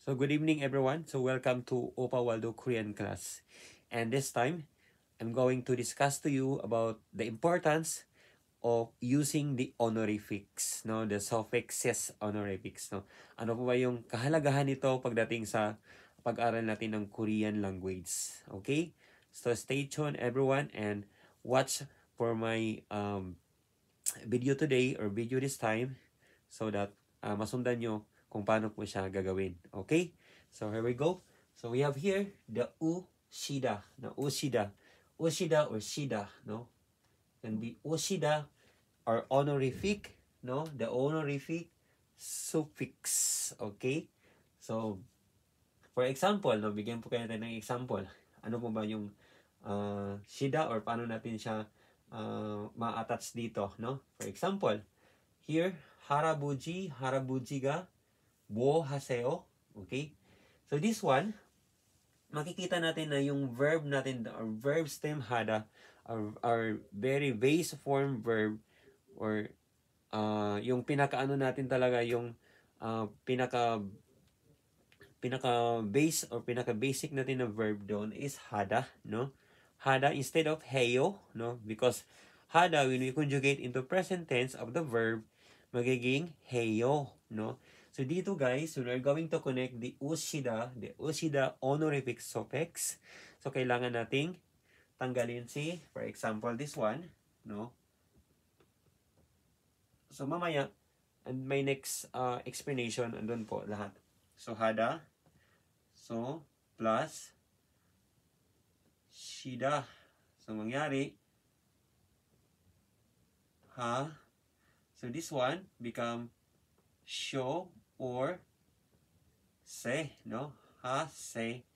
So good evening everyone. So welcome to Opa Waldo Korean class. And this time, I'm going to discuss to you about the importance of using the honorifics, no? The suffixes honorifics, no? Ano po ba yung kahalagahan nito pagdating sa pag-aral natin ng Korean language? Okay? So stay tuned everyone and watch for my video today or video this time so that masundan nyo kung paano po siya gagawin. Okay? So here we go. So we have here the ushida. Na ushida. Ushida or shida, no? Can be ushida or honorific, no? The honorific suffix. Okay? So, for example, no, bigyan po kayo natin ng example. Ano po ba yung shida or paano natin siya ma-attach dito, no? For example, here, harabuji, harabuji ga 뭐 하세요? Okay? So this one, makikita natin na yung verb natin, or verb stem hada, are very base form verb, or yung pinakaano natin talaga, yung pinaka base or pinaka basic natin na verb doon is hada, no? Hada instead of heyo, no? Because hada, when we conjugate into present tense of the verb, magiging heyo, no? So dito guys, we are going to connect the ushida honorific suffix. So kailangan nating tanggalin for example, this one, no? So mamaya, and my next explanation, andun po lahat. So hada, so plus shida. So mangyari, ha, so this one become sho or se, no? Ha, se,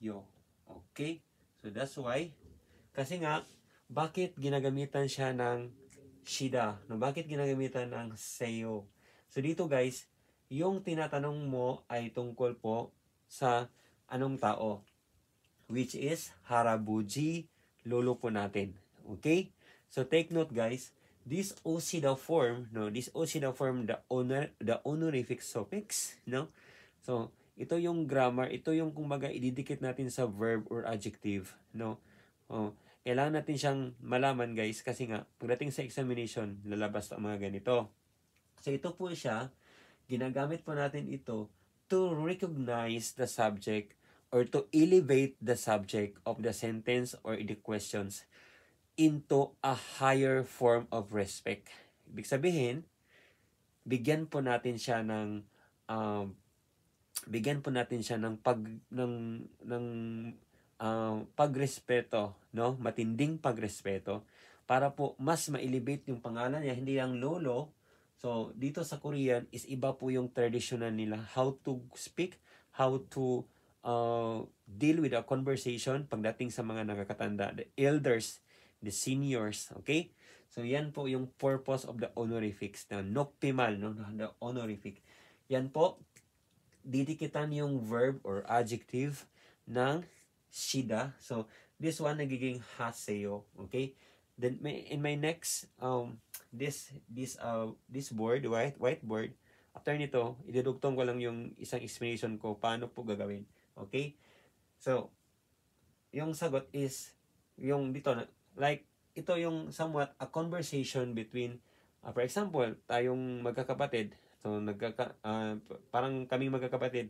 yo. Okay? So that's why, kasi nga, bakit ginagamitan siya ng shida? No? Bakit ginagamitan ng seyo? So dito guys, yung tinatanong mo ay tungkol po sa anong tao? Which is harabuji, lolo po natin. Okay? So take note guys, this ushida form, no, the honorific suffix, no? So, ito yung grammar, ito yung kumbaga ididikit natin sa verb or adjective, no? Kailangan natin siyang malaman guys kasi nga pagdating sa examination, lalabas ang mga ganito. So, ito po siya, ginagamit po natin ito to recognize the subject or to elevate the subject of the sentence or the questions into a higher form of respect. Ibig sabihin, bigyan po natin siya ng pagrespeto, no? Matinding pagrespeto para po mas ma-elevate yung pangalan niya, hindi lang lolo. So, dito sa Korean is iba po yung traditional nila, how to speak, how to deal with a conversation pagdating sa mga nakakatanda, the elders, the seniors, okay? So, yan po yung purpose of the honorifics na nokpimal, no? The honorific. Yan po, didikitan yung verb or adjective ng shida. So, this one nagiging haseyo, okay? Then, in my next, this board, whiteboard, after nito, idudugtong ko lang yung isang explanation ko paano po gagawin, okay? So, yung sagot is, yung dito, like, ito yung somewhat a conversation between, for example, tayong magkakapatid. So, parang kaming magkakapatid,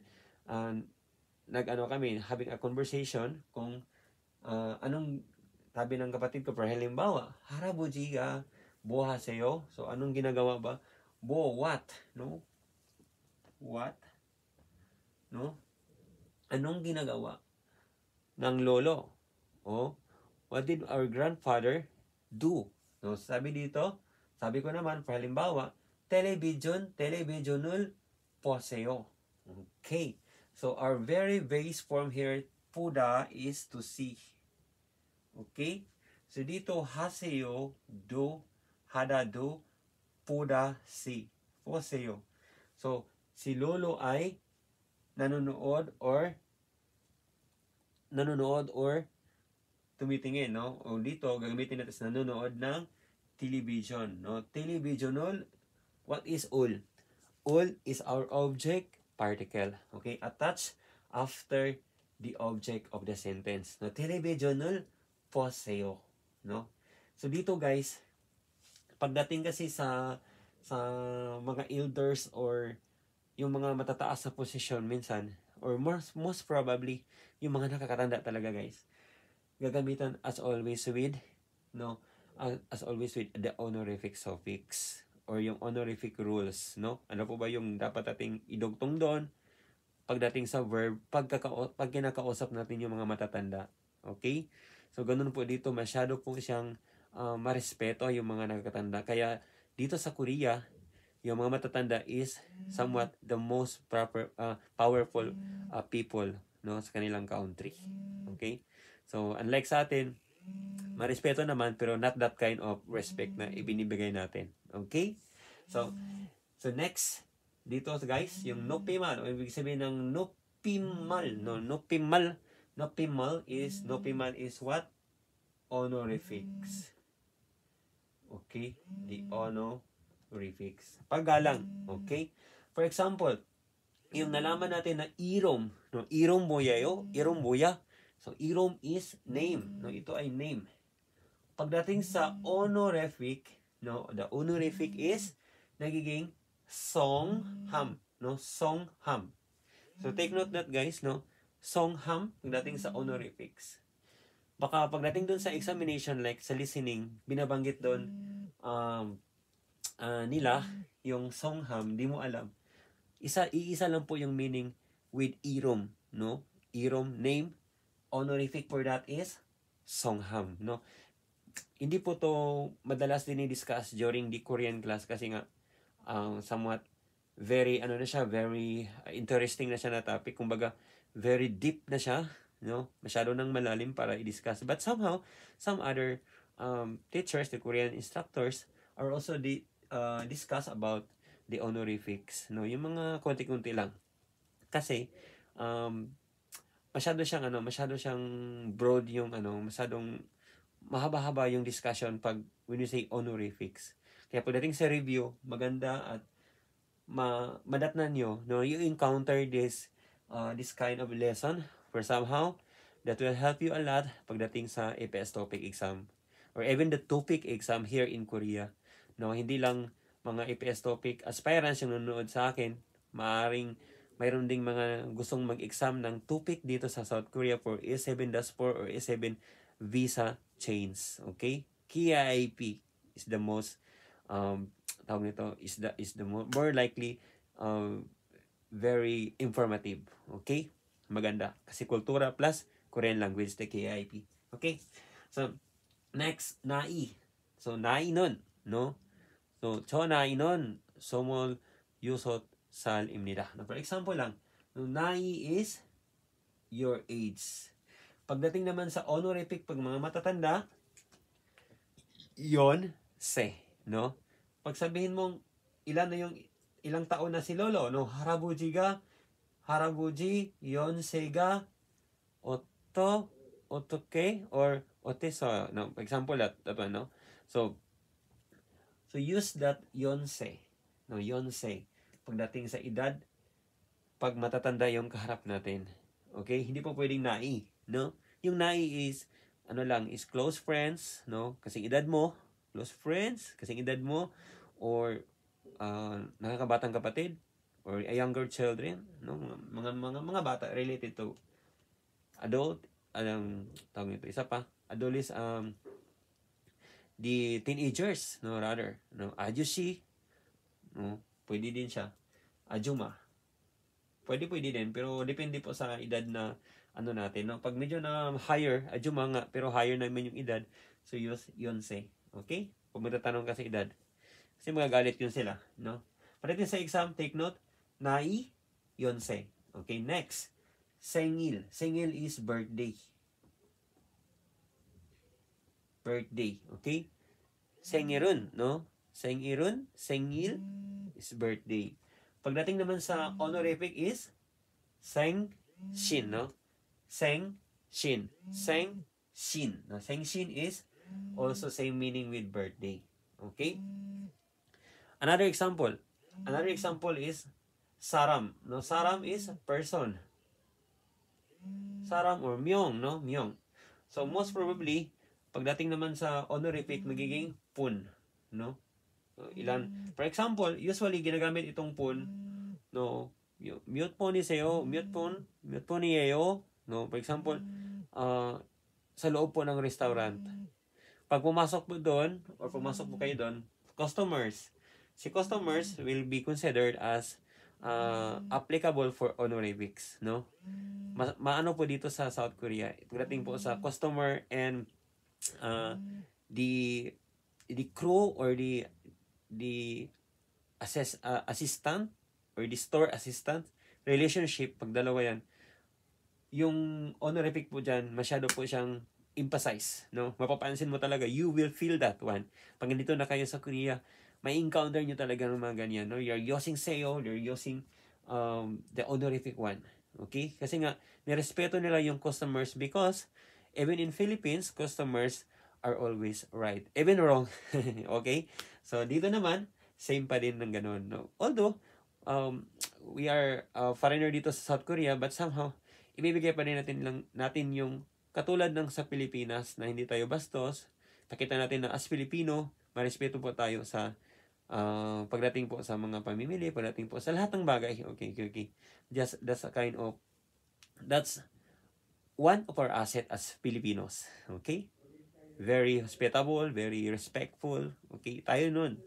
nag-ano kami, having a conversation kung anong sabi ng kapatid ko, for halimbawa, harabuji ga bo haseyo. So, anong ginagawa ba? Bo, what? No? What? No? Anong ginagawa ng lolo? Oh, what did our grandfather do? No, sabi dito, sabi ko naman, for halimbawa, televisionul poseo. Okay. So, our very base form here, puda, is to see. Okay? So, dito, haseyo, do, hada, do, puda, see. Poseo. So, si lolo ay nanonood or tumitingin, no? O dito, gagamitin natin sa nanonood ng television, no? Televisional, what is all? All is our object, particle. Okay? Attached after the object of the sentence. No, televisional poseo. No? So dito guys, pagdating kasi sa mga elders or yung mga matataas na posisyon minsan, or most probably yung mga nakakatanda talaga guys, gagamitan as always with the honorific suffix or yung honorific rules, no? Ano po ba yung dapat ating idugtong doon pagdating sa verb pag kinakausap natin yung mga matatanda? Okay? So ganun po dito, masyado po siyang marespeto yung mga nakakatanda. Kaya dito sa Korea, yung mga matatanda is somewhat the most powerful people, no, sa kanilang country. Okay? So unlike sa atin, marespeto naman pero not that kind of respect na ibinibigay natin. Okay? So next dito guys, yung nopimal, o ibig sabihin ng nopimal, no, nopimal is what? Honorifics. Okay? The honorifics. Paggalang. Okay? For example, yung nalaman natin na irom, no, irom boya. So irom is name, no, ito ay name. Pagdating sa honorific, no, the honorific is nagiging songham, no, songham. So take note that guys, no, songham pagdating sa honorifics. Baka pagdating doon sa examination, like sa listening, binabanggit doon nila yung songham, di mo alam. Iisa lang po yung meaning with irom, no? Irom, name, honorific for that is songham, no? Hindi po to madalas din i-discuss during the Korean class kasi nga somewhat very very interesting na siya na topic. Kumbaga, very deep na siya, no? Masyado nang malalim para i-discuss. But somehow, some other teachers, the Korean instructors, are also discuss about the honorifics, no? Yung mga konti-konti lang. Kasi masyado siyang broad yung masyadong mahaba-haba yung discussion when you say honorifics. Kaya pagdating sa review, maganda at madatnan nyo, no, you encounter this kind of lesson for somehow that will help you a lot pagdating sa APS TOPIK exam or even the TOPIK exam here in Korea. No, hindi lang mga APS TOPIK aspirants yung nanonood sa akin, mayroon ding mga gustong mag-exam ng TOPIK dito sa South Korea for A7-4 or A7 visa chains. Okay? KIP is the most tawag nito is the more likely very informative. Okay? Maganda. Kasi kultura plus Korean language the KIP. Okay? So next, nai. So nai nun, no? So 저 나이는 26살입니다. Now, for example lang, nai is your age. Pagdating naman sa honorific pag mga matatanda, yon se, no? Pag sabihin mong ilang taon na si lolo, no? Harabuji yon se ga otoke or oteso, no? For example no? So use that yonse, no? Yonse pagdating sa edad pag matatanda yung kaharap natin. Okay? Hindi po pwedeng nai, no? Yung nai is is close friends, no? Kasing edad mo, close friends, kasing edad mo, or nakakabatang kapatid, or a younger children, no? Mga bata related to adult, tawag nito, isa pa, the teenagers, no, rather, no? Ajushi, no? Pwede din siya. Ajuma. Pwede din, pero depende po sa edad na natin, no? Pag medyo na higher, ajuma nga, pero higher naman yung edad, so use yonse. Okay? Kung magtatanong ka sa edad. Kasi magagalit yun sila, no? Pagdating sa exam, take note, nai, yonse. Okay, next. Sengil. Sengil is birthday. Birthday, okay? Sengirun, no? Sengirun, sengil is birthday. Pagdating naman sa honorific is Seng-shin, no? Seng-shin. Seng-shin. Now, Seng-shin is also same meaning with birthday. Okay? Another example is saram, no? Saram is a person. Saram or myong, no? Myong. So, most probably, pagdating naman sa honorific, magiging pun, no? So, ilan? For example, usually, ginagamit itong pun, no? Mute po ni Seo, mute po ni Yeo, no? For example, sa loob po ng restaurant. Pag pumasok po doon, or pumasok po kayo doon, customers. Si customers will be considered as applicable for honorifics, no? Maano po dito sa South Korea, pagdating po sa customer and the crew or the assistant or the store assistant relationship, pag dalawa yan, yung honorific po dyan, masyado po siyang emphasize, no? Mapapansin mo talaga, you will feel that one. Pag nandito na kayo sa Korea, may encounter nyo talaga ng mga ganyan, no? You're using seo, you're using the honorific one. Okay? Kasi nga, nirespeto nila yung customers because even in Philippines, customers are always right. Even wrong. Okay? So, dito naman, same pa din ng ganun, no? Although, we are foreigner dito sa South Korea, but somehow, ibibigay pa rin natin yung katulad ng sa Pilipinas na hindi tayo bastos. Nakita natin na as Pilipino, marespeto po tayo sa pagdating po sa mga pamimili, pagdating po sa lahat ng bagay. Okay. That's one of our asset as Filipinos. Okay? Very hospitable, very respectful. Okay? Tayo nun.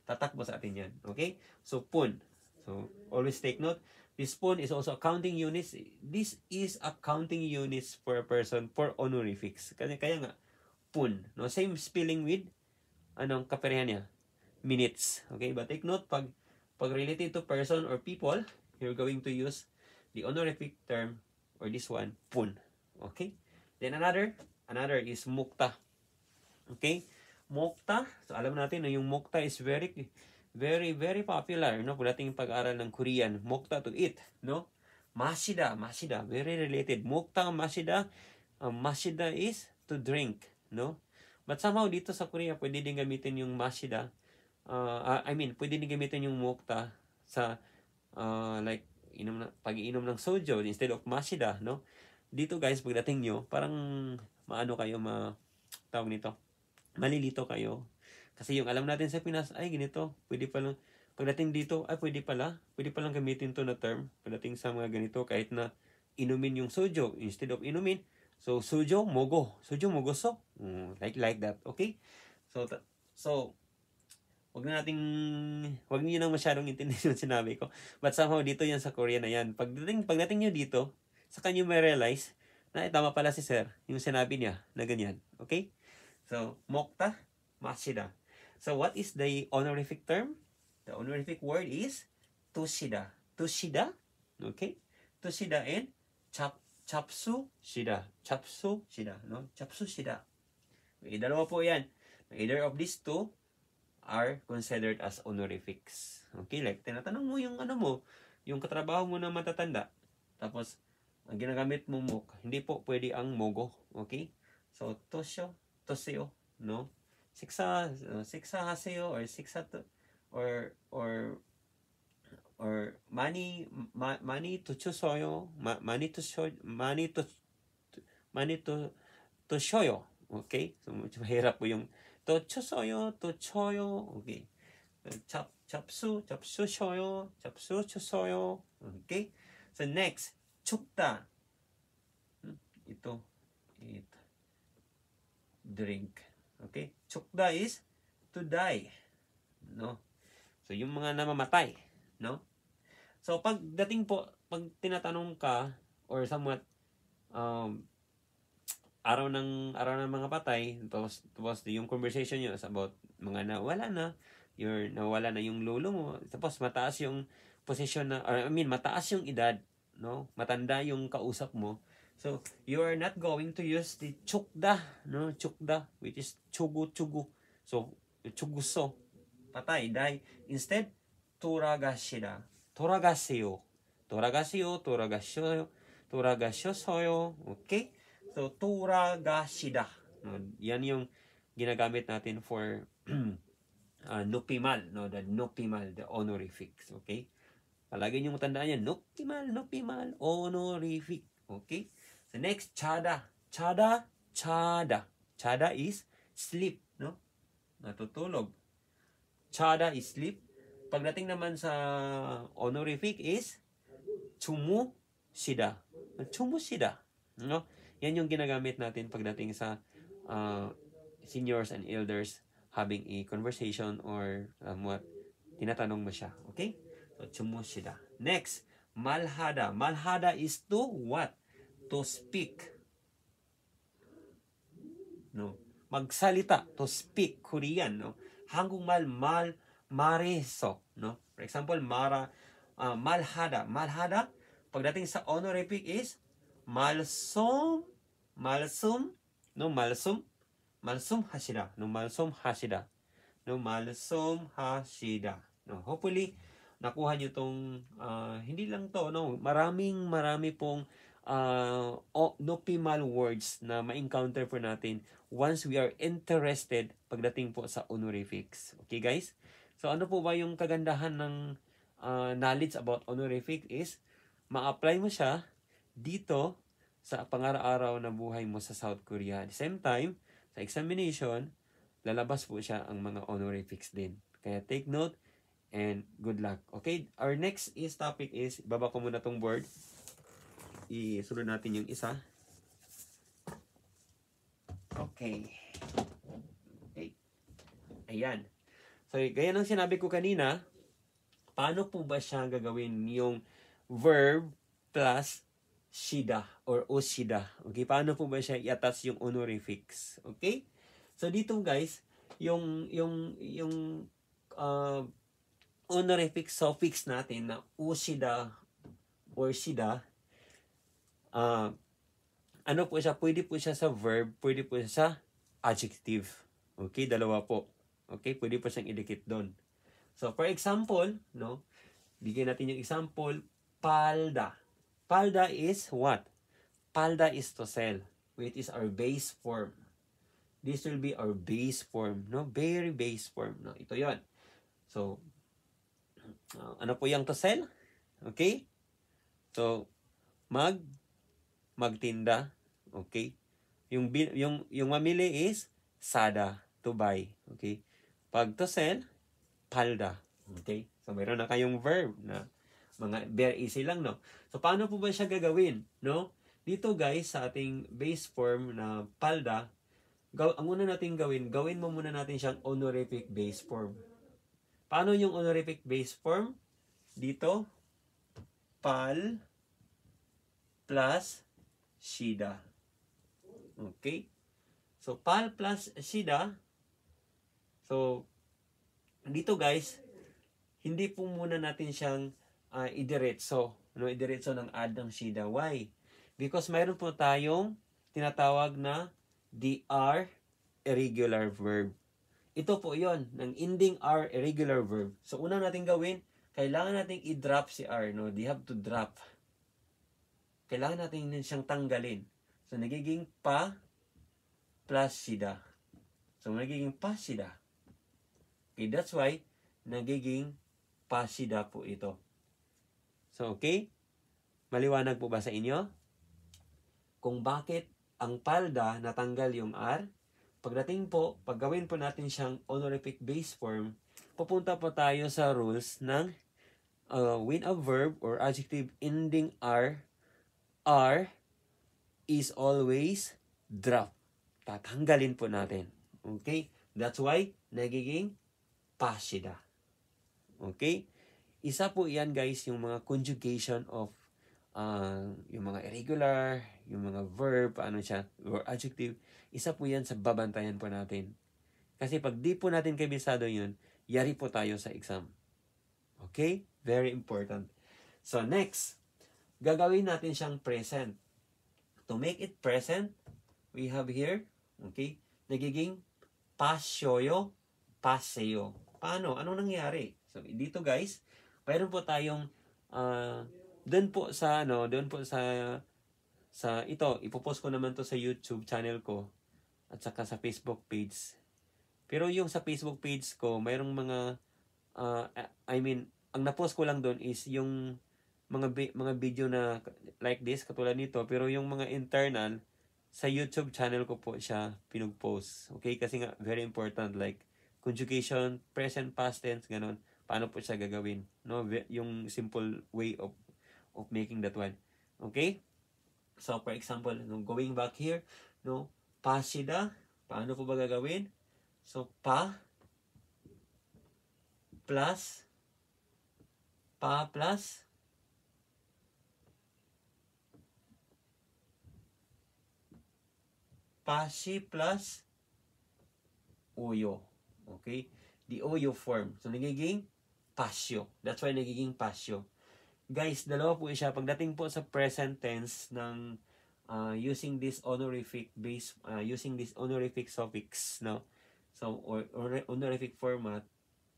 Tatakbo sa atin yan. Okay? So, pun. So, always take note. This pun is also accounting units. This is accounting units for a person for honorifics. Kaya nga, pun. No? Same spelling with, kaparehan niya? Minutes. Okay? But take note, pag related to person or people, you're going to use the honorific term or this one, pun. Okay? Then another is mukta. Okay? Mukta. So, alam natin na yung mukta is very, very popular, no? Pagdating pag-aral ng Korean, mukta to eat, no? Mashida, very related. Mukta, mashida, mashida is to drink, no? But somehow dito sa Korea, pwede din gamitin yung mashida. Pwede din gamitin yung mukta sa like pag-iinom ng soju instead of mashida, no? Dito guys, pagdating nyo, parang tawag nito, malilito kayo. Kasi yung alam natin sa Pinas, ay ganito, pwede palang, pagdating dito, ay pwede palang gamitin to na term, pagdating sa mga ganito, kahit na inumin yung soju, instead of inumin, so soju, mogoso, like that, okay? So, wag niyo nang masyadong intindihin yung sinabi ko, but somehow dito yan sa Korea na yan, pagdating nyo dito, saka nyo may realize, na tama pala si sir, yung sinabi niya, na ganyan, okay? So, mokta, mashida. So, what is the honorific term? The honorific word is tushida. Tushida, okay? Tushida and chapsu shida. Chapsu shida, no? Chapsu shida. Okay, dalawa po yan. Either of these two are considered as honorifics. Okay, like tinatanong mo yung yung katrabaho mo na matatanda. Tapos, ang ginagamit mo mok, hindi po pwede ang mogo. Okay? So, tosyo, no? Siksa haseyo or siksa to or mani to chusoyo, mani to shoyo. Okay? So mahirap po yung to chusoyo, to choyo. Okay. Chapsu shoyo, chapsu chusoyo. Okay? So next, chukta. Ito drink. Okay? Chukda is to die. No? So, yung mga namamatay. No? So, pag tinatanong ka, or somewhat, araw ng mga patay, tapos yung conversation nyo is about mga nawala na yung lolo mo, tapos mataas yung position na, mataas yung edad, no? Matanda yung kausap mo. So, you are not going to use the chukda, no? Chukda, which is chugu. So, chuguso, patay, die. Instead, toragashida. Toragasyo. Okay? So, toragashida. Yan yung ginagamit natin for nupimal, no? The nupimal, the honorifics. Okay? Palagi nyo matandaan yan. Nopimal, honorific. Okay? So next, chada. Chada is sleep, no? Natutulog. Chada is sleep. Pagdating naman sa honorific is chumushida. Chumushida. No? Yan yung ginagamit natin pagdating sa seniors and elders having a conversation or tinatanong mo siya. Okay? So, chumushida. Next, malhada. Malhada is to what? To speak. No? Magsalita. To speak. Korean. No? Hanggukmal mareso. No? For example, malhada. Malhada, pagdating sa honorific is malsum hashida. No, hopefully nakuha niyo tong hindi lang to, no, marami pong nopimal words na ma-encounter po natin once we are interested pagdating po sa honorifics. Okay, guys? So, ano po ba yung kagandahan ng knowledge about honorific is ma-apply mo siya dito sa pang-araw-araw na buhay mo sa South Korea. At the same time, sa examination, lalabas po siya ang mga honorifics din. Kaya take note and good luck. Okay, our next topic is, baba ko muna tong board. Isunod natin yung isa. Okay. Ayan. So, gaya ng sinabi ko kanina, paano po ba siya gagawin yung verb plus shida or oshida? Okay, paano po ba siya i-attach yung honorifics? Okay? So, dito guys, yung honorific suffix natin na oshida or shida, ano po siya? Pwede po siya sa verb, pwede po siya sa adjective. Okay, dalawa po. Okay, pwede po siyang idikit doon. So, for example, no, bigyan natin yung example, palda. Palda is what? Palda is to sell, which is our base form. This will be our base form, no? Very base form, no? Ito yon. So, ano po yung to sell? Okay? So, magtinda, okay? Yung mamili is sada, to buy, okay? Pag to sell, palda, okay? So, mayroon na kayong verb na mga very easy lang, no? So, paano po ba siya gagawin, no? Dito, guys, sa ating base form na palda, ang una natin gawin mo muna natin siyang honorific base form. Paano yung honorific base form? Dito, pal plus shida. Okay? So, pal plus shida. So, dito guys, hindi po muna natin siyang idiretso. No? Idiretso ng add ng shida. Why? Because mayroon po tayong tinatawag na DR irregular verb. Ito po yon ng ending R irregular verb. So, unang natin gawin, kailangan natin i-drop si R. No? They have to drop. Kailangan natin siyang tanggalin. So, nagiging pa plus shida. So, nagiging pa shida. Okay, that's why, nagiging pa shida po ito. So, okay? Maliwanag po ba sa inyo? Kung bakit ang palda natanggal yung R, pagdating po, paggawin po natin siyang honorific base form, pupunta po tayo sa rules ng when a verb or adjective ending R is always drop. Tatanggalin po natin. Okay? That's why, nagiging pasida. Okay? Isa po yan guys, yung mga conjugation of yung mga irregular, yung mga verb, ano siya, or adjective, isa po yan sa babantayan po natin. Kasi pag di po natin kabisado yun, yari po tayo sa exam. Okay? Very important. So next, gagawin natin siyang present. To make it present, we have here, okay, nagiging pasyoyo, paseo. Paano? Anong nangyari? So dito guys, mayroon po tayong doon po sa ito, ipopost ko naman to sa YouTube channel ko at saka sa Facebook page. Pero yung sa Facebook page ko, mayroong mga ang na-post ko lang doon is yung mga video na like this, katulad nito, pero yung mga internal, sa YouTube channel ko po siya pinag-post. Okay? Kasi nga, very important, like, conjugation, present, past tense, ganun. Paano po siya gagawin? No? Yung simple way of making that one. Okay? So, for example, going back here, no? Pasida, paano po ba gagawin? So, plus pasi plus oyo. Okay? The oyo form. So, nagiging pasyo. That's why nagiging pasyo. Guys, dalawa po siya. Pagdating po sa present tense ng using this honorific suffix, no? So, or honorific format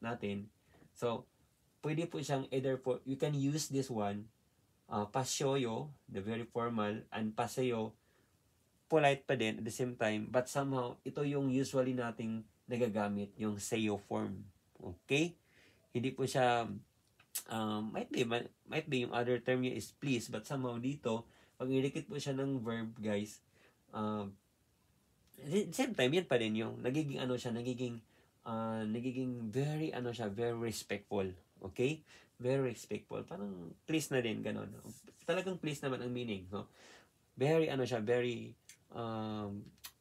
natin. So, pwede po siyang either po, you can use this one, pasyoyo, the very formal, and paseyo, polite pa din at the same time, but somehow, ito yung usually nating nagagamit, yung seyo form. Okay? Hindi po siya, might be yung other term niya is please, but somehow dito, pag nilikit po siya ng verb, guys, same time, yan pa din yung, nagiging very, very respectful. Okay? Very respectful. Parang please na din, ganun. Talagang please naman ang meaning, no? Very, very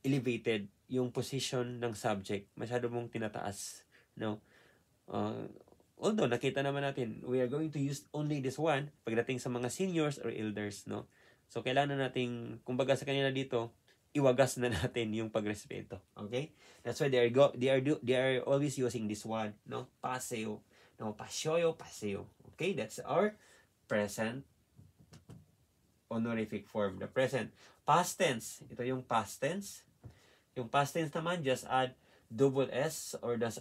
elevated yung position ng subject. Masyado mong tinataas, no? Although, nakita naman natin, we are going to use only this one pagdating sa mga seniors or elders, no? So, kailangan nating, kumbaga sa kanila dito, iwagas na natin yung pagrespeto. Okay? That's why they are always using this one, no? Paseo. No, pasyoyo, paseo. Okay? That's our present honorific form. The present. Past tense. Ito yung past tense. Yung past tense naman, just add double S or the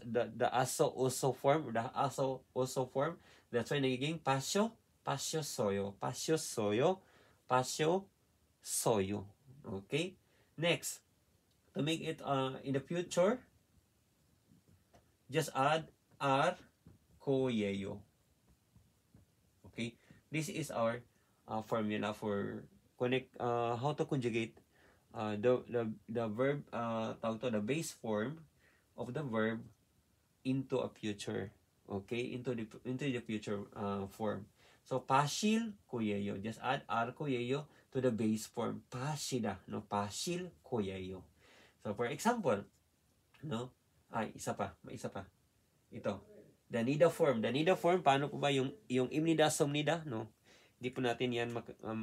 aso-oso form, or the aso-oso form. That's why nagiging pasyo, pasyo-soyo, pasyo-soyo, pasyo-soyo. Okay? Next, to make it in the future, just add R, koyeyo. Okay? This is our formula for how to conjugate the verb, the base form of the verb into a future. Okay? Into the future form. So, pasil koyeyo. Just add R koyeyo to the base form. Pasida. No? Pasil koyeyo. So, for example, no? May isa pa. Ito. Danida form. Danida form, paano po ba yung imnida, somnida, no? Hindi po natin yan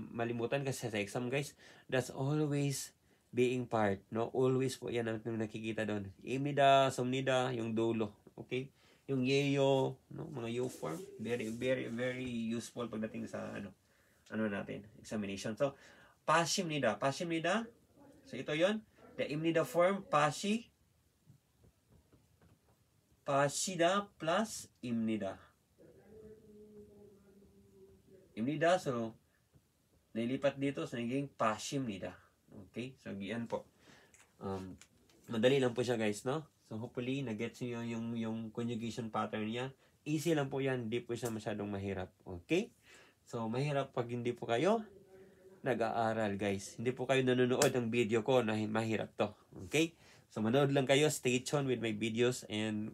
malimutan kasi sa exam, guys. That's always being part, no? Always po yan ang nakikita doon. Imnida, somnida, yung dulo. Okay? Yung yeyo, no? Mga yo form, very, very, very useful pagdating sa natin, examination. So, pasimnida. So, ito yon. The imnida form, pasida plus imnida. Imnida, so, nailipat dito, so, naging pasimnida. Okay? So, yan po. Madali lang po siya, guys, no? So, hopefully, nag-gets nyo yung conjugation pattern niya. Easy lang po yan. Hindi po siya masyadong mahirap. Okay? So, mahirap pag hindi po kayo nag-aaral, guys. Hindi po kayo nanonood ng video ko na mahirap to. Okay? So, manood lang kayo. Stay tuned with my videos and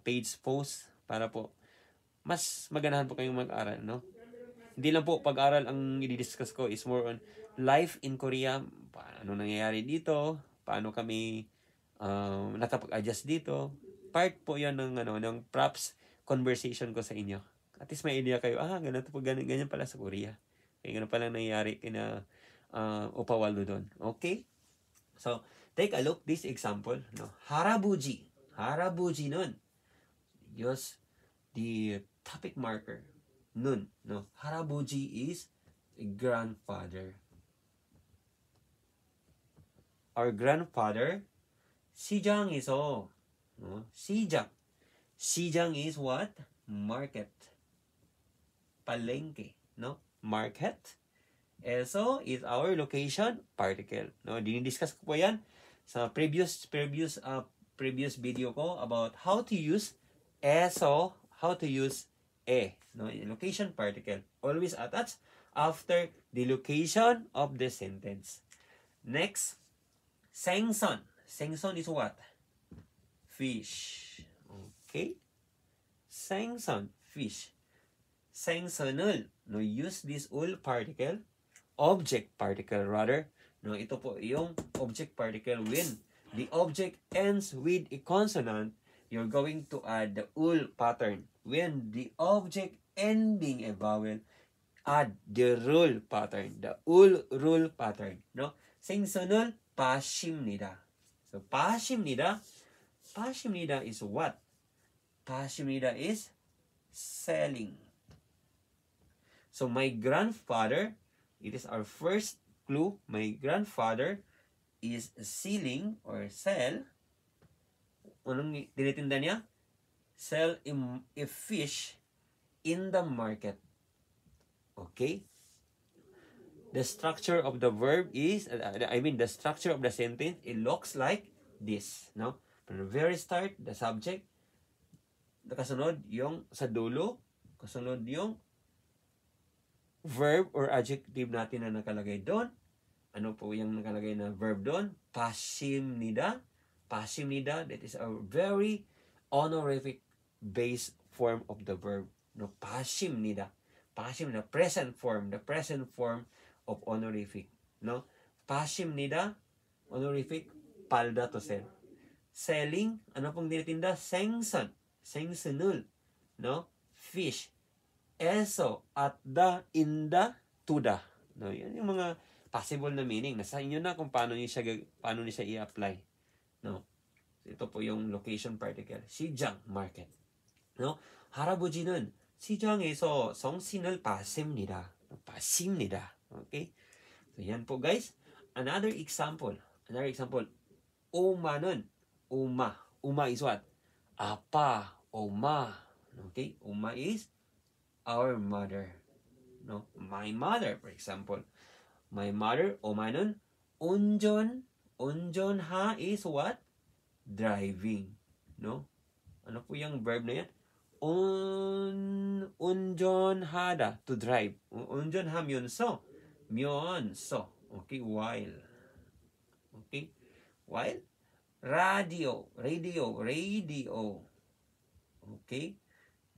page post para po mas maganahan po kayong mag-aral, no? Hindi lang po pag-aral ang i-discuss ko, is more on life in Korea. Paano nangyayari dito? Paano kami nakapag-adjust dito? Part po 'yan ng props conversation ko sa inyo. At least may idea kayo, ganito po, ganyan pala sa Korea. Kaya ganun pala nangyayari kina Upawaldo doon. Okay? So, take a look this example, no? Harabuji nun. Use the topic marker. Nun, no? Harabuji is a grandfather. Our grandfather, Sijang is no? Sijang is what? Market. Palengke, no? Market. So is our location particle. No, dinidiscuss ko po 'yan sa previous video ko about how to use eso, how to use e, no, location particle. Always attach after the location of the sentence. Next, 생선. 생선 is what? Fish. Okay? 생선, fish. 생선을, no, use this ul particle, object particle rather. No, ito po yung object particle. When the object ends with a consonant, you're going to add the ul pattern. When the object ending a vowel, add the rule pattern, the ul rule pattern. No? 생선을 파십니다. So 파십니다. 파십니다 is what? 파십니다 is selling. So my grandfather, it is our first clue. My grandfather is selling or sell. Anong tinitinda niya? Sell a fish in the market. Okay? The structure of the verb is, the structure of the sentence, it looks like this. No? From the very start, the subject, kasunod yung sa dulo, kasunod yung verb or adjective natin na nakalagay doon. Ano po yung nakalagay na verb doon? 파십니다. 파십니다, that is a very honorific base form of the verb. No, 파십니다. 파십니다, present form, the present form of honorific. No? 파십니다, honorific, palda to sell. Selling, ano pong tinitinda? 생선. 생선을, no? Fish. Eso, at the, in the, to the. No, yan yung mga possible na meaning. Nasa inyo na kung paano niyo siya i-apply. No? So, ito po yung location particle. 시장, market. No? 할아버지는 시장에서 성신을 파십니다. 파십니다. Okay? So, yan po guys. Another example. Uma는, uma is what? Apa, oma. Okay? Uma is our mother. No? My mother, for example. My mother, oma는 운전하 is what? Driving. No? Ano po yung verb na yan? 운전하다, to drive. 운전하면서, 면서. Okay, while. Okay? While? Radio. Okay?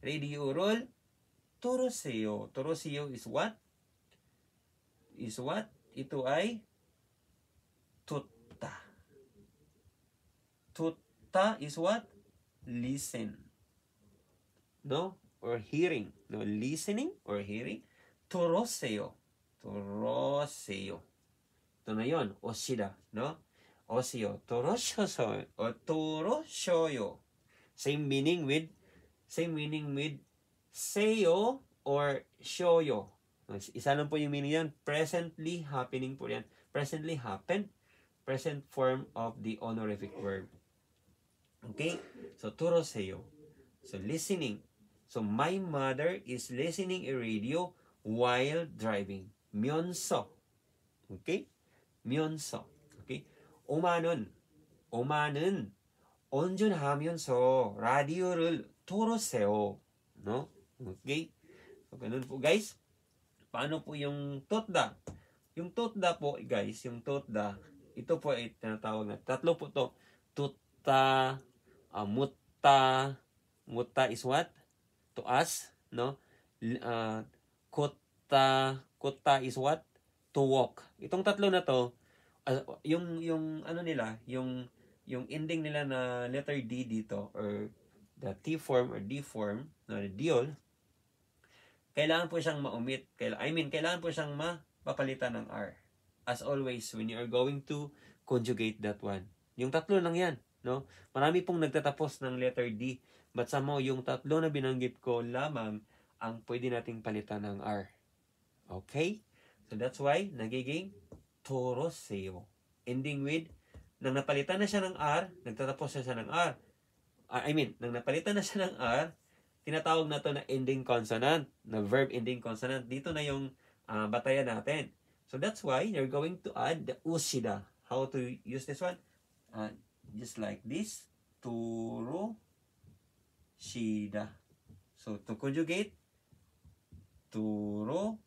radio를 들으세요. 들으세요 is what? Ito ay tutta. Tutta is what? Listen. No? Or hearing. No? Listening or hearing. 들으세요. Ito na yun. 오시다. No? 오시요. 들으셔서. Or 들으셔요. Same meaning with seyo or shoyo. Isa lang po yung meaning yan. Presently happening po yan. Presently happened. Present form of the honorific verb. Okay? So, 들으세요. So, listening. So, my mother is listening a radio while driving. 면서. Okay? 면서. Okay? 오마는 운전하면서 라디오를 들으세요. No? Okay? So, ganun po guys. Paano po yung totda? Yung totda po, guys, ito po ay tinatawag na, tatlo po to. Tutta, mutta is what? To us, no? Kutta is what? To walk. Itong tatlo na to, yung ano nila, yung ending nila na letter D dito, or the T form or D form, no, the diol, kailangan po siyang ma-omit. Kailangan po siyang mapapalitan ng R. As always, when you are going to conjugate that one. Yung tatlo lang yan. No? Marami pong nagtatapos ng letter D. But somehow, yung tatlo na binanggit ko lamang ang pwede nating palitan ng R. Okay? So that's why, nagiging 들으세요. Ending with, nang napalitan na siya ng R, nagtatapos na siya ng R. Nang napalitan na siya ng R, tinatawag na to na ending consonant, na verb ending consonant. Dito na yung batayan natin. So that's why you're going to add the ushida. How to use this one? Just like this. Turushida. So, to conjugate, turo,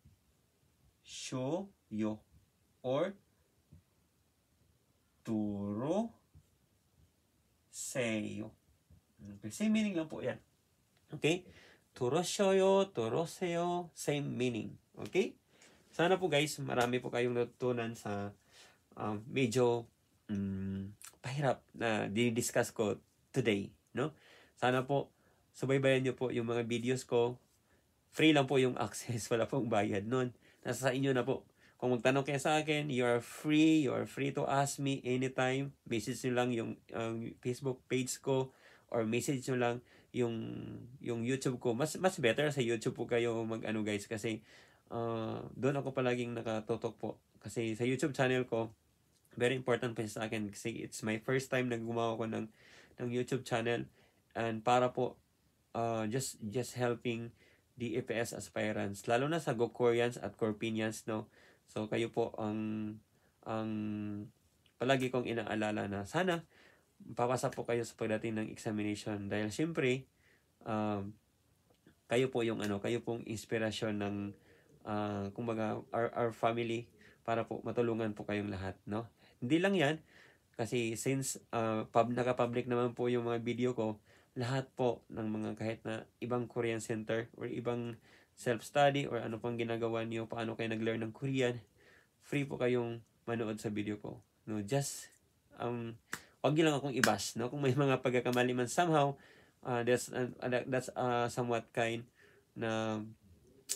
shoyo, or turo, seyo. Okay, same meaning lang po yan. Okay? Turo, shoyo, turo, seyo, same meaning. Okay? Sana po guys, marami po kayong natutunan sa medyo pahirap na dinidiscuss ko today, no? Sana po subaybayan niyo po yung mga videos ko. Free lang po yung access, wala pong bayad nun. Nasa sa inyo na po. Kung magtanong kayo sa akin, you are free to ask me anytime. Message nyo lang yung Facebook page ko or message nyo lang yung YouTube ko. Mas better sa YouTube po kayo mag-ano guys kasi doon ako palaging nakatutok po. Kasi sa YouTube channel ko, very important po sa akin kasi it's my first time na gumawa ko ng YouTube channel and para po just helping the EPS aspirants lalo na sa Go Koreans at Corpinians, no. So kayo po ang palagi kong inaalala na sana papasa po kayo sa pagdating ng examination dahil syempre kayo po yung kayo pong inspirasyon ng kumbaga our family para po matulungan po kayong lahat, no. Hindi lang yan kasi since naka-public naman po yung mga video ko, lahat po ng mga kahit na ibang Korean center or ibang self-study or ano pang ginagawa niyo, paano kayo nag-learn ng Korean, free po kayong manood sa video ko, no. Just wag niyo lang akong i-bash, no. Kung may mga pagkakamali man somehow, that's somewhat kind na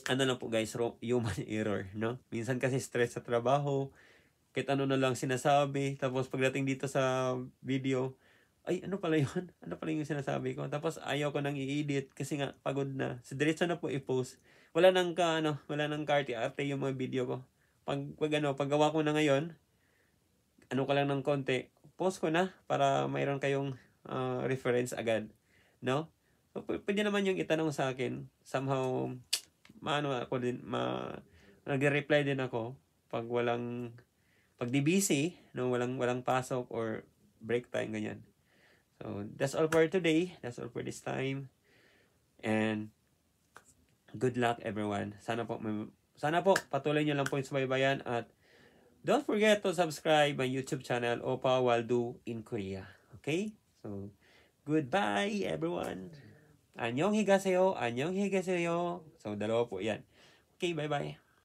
lang po guys, human error, no. Minsan kasi stress sa trabaho, kahit ano na lang sinasabi, tapos pagdating dito sa video, ay, ano pala yun? Ano pala yung sinasabi ko? Tapos ayaw ko nang i-edit kasi nga pagod na. So diretso na po i-post. Wala nang arte yung mga video ko. Paggawa ko na ngayon, ko lang ng konti, post ko na para mayroon kayong reference agad, no? So, pwede naman yung itanong sa akin. Somehow, ako din, nag-reply din ako pag di busy, no, walang pasok or break time, ganyan. So, that's all for today. That's all for this time. And good luck everyone. Sana po patuloy nyo lang po yung subaybayan at don't forget to subscribe my YouTube channel, Opa Waldo in Korea. Okay? So, goodbye everyone. Annyeong higaseyo. So, dalawa po yan. Okay, bye-bye.